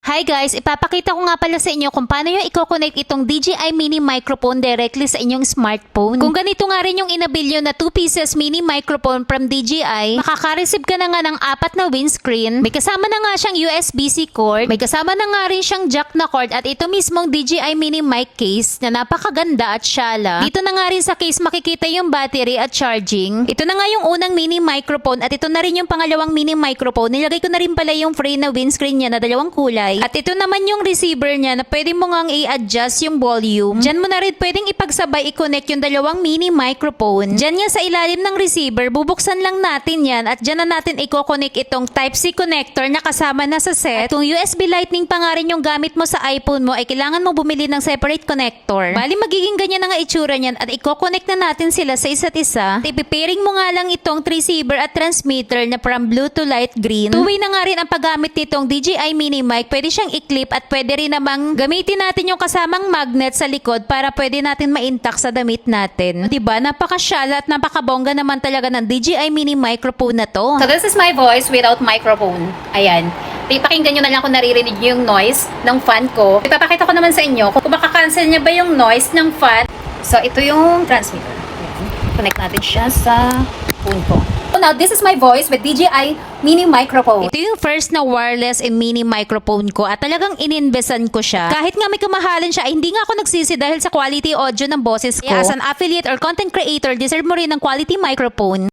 Hi guys, ipapakita ko nga pala sa inyo kung paano yung i-connect itong DJI mini microphone directly sa inyong smartphone. Kung ganito nga rin yung inabilyo na 2 pieces mini microphone from DJI, makaka-receive ka na nga ng 4 na windscreen, may kasama na nga siyang USB-C cord, may kasama na nga rin siyang jack na cord at ito mismong DJI mini mic case na napakaganda at syala. Dito na nga rin sa case makikita yung battery at charging. Ito na nga yung unang mini microphone at ito na rin yung pangalawang mini microphone. Nilagay ko na rin pala yung frame na windscreen niya na dalawang kulay. At ito naman yung receiver niya na pwede mo ngang i-adjust yung volume. Diyan mo na rin pwedeng ipagsabay i-connect yung dalawang mini microphone. Diyan nga sa ilalim ng receiver, bubuksan lang natin yan at diyan na natin i-connect itong Type-C connector na kasama na sa set. At kung USB Lightning pa nga rin yung gamit mo sa iPhone mo, ay kailangan mo bumili ng separate connector. Bali magiging ganyan na nga itsura niyan at i-connect na natin sila sa isa't isa. At ipipairing mo nga lang itong receiver at transmitter na from blue to light green. Two-way na nga rin ang paggamit nitong DJI mini mic. Pwede siyang i-clip at pwede rin namang gamitin natin yung kasamang magnet sa likod para pwede natin ma-intact sa damit natin. Diba? Napakasyala at napakabongga naman talaga ng DJI mini microphone na to. So this is my voice without microphone. Ayan. Ipakinggan nyo na lang kung naririnig nyo yung noise ng fan ko. Ipapakita ko naman sa inyo kung makakancel niya ba yung noise ng fan. So ito yung transmitter. Ayan. Connect natin siya sa phone ko. So now this is my voice with DJI mini microphone. Ito yung first na wireless and mini microphone ko at talagang ininvestan ko siya. Kahit nga may kamahalan siya, hindi nga ako nagsisi dahil sa quality audio ng boses ko. Kaya as an affiliate or content creator, deserve mo rin ng quality microphone.